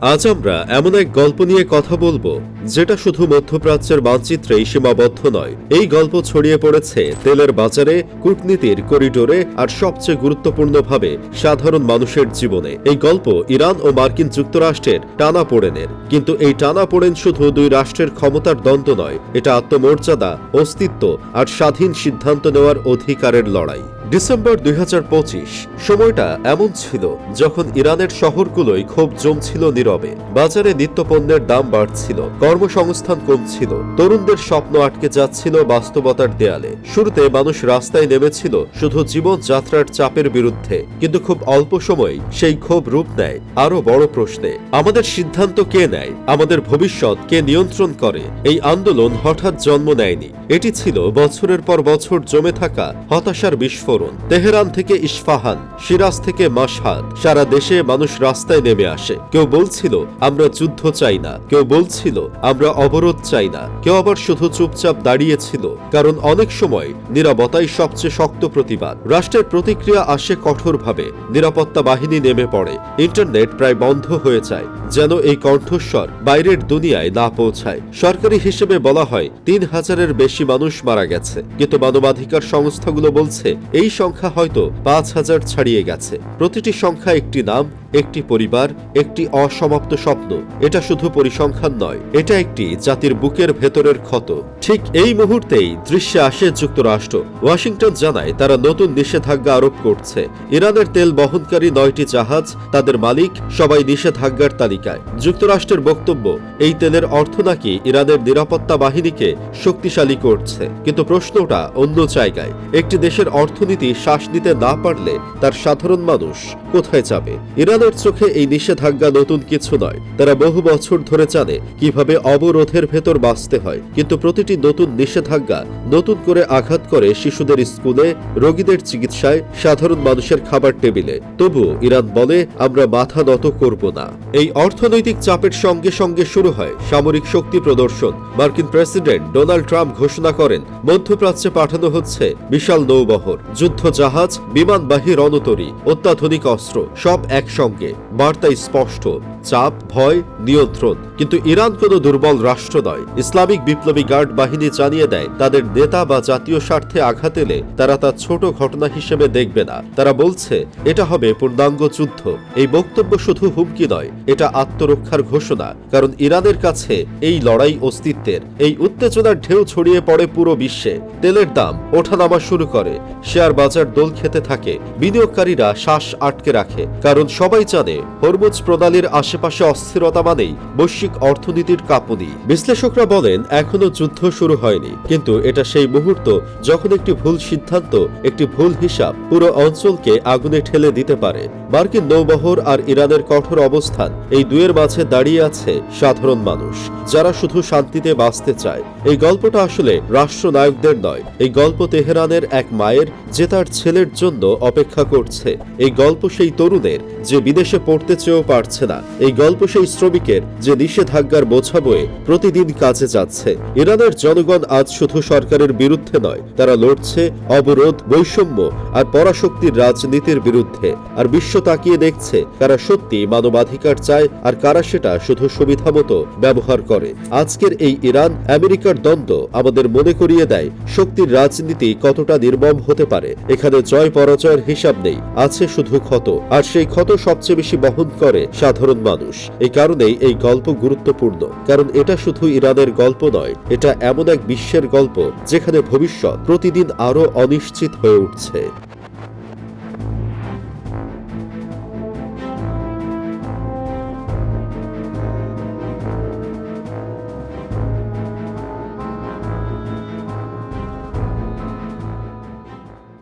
আজ আমরা এমন এক গল্প নিয়ে কথা বলবো যেটা শুধু মধ্যপ্রাচ্যের মানচিত্রেই সীমাবদ্ধ নয়। এই গল্প ছড়িয়ে পড়েছে তেলের বাজারে, কূটনীতির করিডোরে আর সবচেয়ে গুরুত্বপূর্ণভাবে সাধারণ মানুষের জীবনে। এই গল্প ইরান ও মার্কিন যুক্তরাষ্ট্রের টানাপোড়েনের। কিন্তু এই টানাপোড়েন শুধু দুই রাষ্ট্রের ক্ষমতার দ্বন্দ্ব নয়, এটা আত্মমর্যাদা, অস্তিত্ব আর স্বাধীন সিদ্ধান্ত নেওয়ার অধিকারের লড়াই। ডিসেম্বর ২০২৫ সময়টা এমন ছিল যখন ইরানের শহরগুলোই ক্ষোভ জমছিল নীরবে। বাজারে নিত্যপণ্যের দাম বাড়ছিল, কর্মসংস্থান কমছিল, তরুণদের স্বপ্ন আটকে যাচ্ছিল বাস্তবতার দেয়ালে। শুরুতে মানুষ রাস্তায় নেমেছিল শুধু জীবনযাত্রার চাপের বিরুদ্ধে, কিন্তু খুব অল্প সময় সেই ক্ষোভ রূপ নেয় আরো বড় প্রশ্নে। আমাদের সিদ্ধান্ত কে নেয়? আমাদের ভবিষ্যৎ কে নিয়ন্ত্রণ করে? এই আন্দোলন হঠাৎ জন্ম নেয়নি, এটি ছিল বছরের পর বছর জমে থাকা হতাশার বিস্ফোরণ। তেহরান থেকে ইস্পাহান, সিরাজ থেকে মাশহাদ, সারা দেশে মানুষ রাস্তায় নেমে আসে। কেউ বলছিল আমরা যুদ্ধ চাই না, কেউ বলছিল আমরা অবরোধ চাই না, কেউ আবার শুধু চুপচাপ দাঁড়িয়েছিল, কারণ অনেক সময় নীরবতাই সবচেয়ে শক্ত প্রতিবাদ। রাষ্ট্রের প্রতিক্রিয়া আসে কঠোরভাবে, নিরাপত্তা বাহিনী নেমে পড়ে, ইন্টারনেট প্রায় বন্ধ হয়ে যায়, যেন এই কণ্ঠস্বর বাইরের দুনিয়ায় না পৌঁছায়। সরকারি হিসেবে বলা হয় ৩,০০০-এর বেশি মানুষ মারা গেছে, কিন্তু মানবাধিকার সংস্থাগুলো বলছে এই সংখ্যা হয়তো ৫,০০০ ছাড়িয়ে গেছে। প্রতিটি সংখ্যা একটি নাম, একটি পরিবার, একটি অসমাপ্ত স্বপ্ন। এটা শুধু পরিসংখ্যান নয়, এটা একটি জাতির বুকের ভেতরের ক্ষত। ঠিক এই মুহূর্তেই দৃশ্যে আসে যুক্তরাষ্ট্র। ওয়াশিংটন জানায় তারা নতুন নিষেধাজ্ঞা আরোপ করছে। ইরানের তেল বহনকারী ৯টি জাহাজ, তাদের মালিক সবাই নিষেধাজ্ঞার তালিকায়। যুক্তরাষ্ট্রের বক্তব্য, এই তেলের অর্থ নাকি ইরানের নিরাপত্তা বাহিনীকে শক্তিশালী করছে। কিন্তু প্রশ্নটা অন্য জায়গায়। একটি দেশের অর্থনীতি শ্বাস নিতে না পারলে তার সাধারণ মানুষ কোথায় যাবে? ইরানের চোখে এই নিষেধাজ্ঞা নতুন কিছু নয়। তারা বহু বছর ধরে জানে কিভাবে অবরোধের ভেতর বাঁচতে হয়, কিন্তু প্রতিটি নতুন নিষেধাজ্ঞা নতুন করে আঘাত করে শিশুদের স্কুলে, রোগীদের চিকিৎসায়, সাধারণ মানুষের খাবার টেবিলে। তবুও ইরান বলে আমরা মাথা নত করব না। এই অর্থনৈতিক চাপের সঙ্গে সঙ্গে শুরু হয় সামরিক শক্তি প্রদর্শন। মার্কিন প্রেসিডেন্ট ডোনাল্ড ট্রাম্প ঘোষণা করেন মধ্যপ্রাচ্যে পাঠানো হচ্ছে বিশাল নৌবহর, যুদ্ধ জাহাজ, বিমানবাহী রণতরী, অত্যাধুনিক অস্ত্র, সব একসঙ্গে। বার্তা স্পষ্ট, চাপ, ভয়, নিয়ন্ত্রণ। কিন্তু ইরান কোনো দুর্বল রাষ্ট্র নয়। ইসলামিক বিপ্লবী গার্ড বাহিনী জানিয়ে দেয় তাদের নেতা বা জাতীয় স্বার্থে আঘাত এলে তারা তা ছোট ঘটনা হিসেবে দেখবে না। তারা বলছে এটা হবে পূর্ণাঙ্গ যুদ্ধ। এই বক্তব্য শুধু হুমকি নয়, এটা আত্মরক্ষার ঘোষণা, কারণ ইরানের কাছে এই লড়াই অস্তিত্বের। এই উত্তেজনার ঢেউ ছড়িয়ে পড়ে পুরো বিশ্বে। তেলের দাম ওঠানামা শুরু করে, শেয়ার বাজার দোল খেতে থাকে, বিনিয়োগকারীরা শ্বাস আটকে রাখে, কারণ সবাই জানে হরমুজ প্রণালীর আশেপাশে অস্থিরতা মানেই বৈশ্বিক অর্থনীতির কাঁপুনি। বিশ্লেষকরা বলেন এখনো যুদ্ধ শুরু হয়নি, কিন্তু এটা সেই মুহূর্ত যখন একটি ভুল সিদ্ধান্ত, একটি ভুল হিসাব পুরো অঞ্চলকে আগুনে ঠেলে দিতে পারে। মার্কিন নৌবহর আর ইরানের কঠোর অবস্থান, এই দুয়ের মাঝে দাঁড়িয়ে আছে সাধারণ মানুষ, যারা শুধু শান্তিতে বাঁচতে চায়। এই গল্পটা আসলে রাষ্ট্রনায়কদের নয়, এই গল্প তেহরানের এক মায়ের যে তার ছেলের জন্য অপেক্ষা করছে। এই গল্প সেই তরুণের যে বিদেশে পড়তে চেয়েও পারছে না। এই গল্প সেই শ্রমিকের যে নিষেধাজ্ঞার বোঝা বয়ে প্রতিদিন কাজে যাচ্ছে। ইরানের জনগণ আজ শুধু সরকারের বিরুদ্ধে নয়, তারা লড়ছে অবরোধ, বৈষম্য আর পরাশক্তির রাজনীতির বিরুদ্ধে। আর বিশ্ব তাকিয়ে দেখছে কারা সত্যি মানবাধিকার চায় আর কারা সেটা শুধু সুবিধা মতো ব্যবহার করে। আজকের এই ইরান আমেরিকার দ্বন্দ্ব আমাদের মনে করিয়ে দেয় শক্তির রাজনীতি কতটা নির্মম হতে পারে। এখানে জয় পরাজয়ের হিসাব নেই, আছে শুধু ক্ষত, আর সেই ক্ষত সবচেয়ে বেশি বহন করে সাধারণ মানুষ। এই কারণেই এই গল্প গুরুত্বপূর্ণ, কারণ এটা শুধু ইরানের গল্প নয়, এটা এমন এক বিশ্বের গল্প যেখানে ভবিষ্যৎ প্রতিদিন আরো অনিশ্চিত হয়ে উঠছে।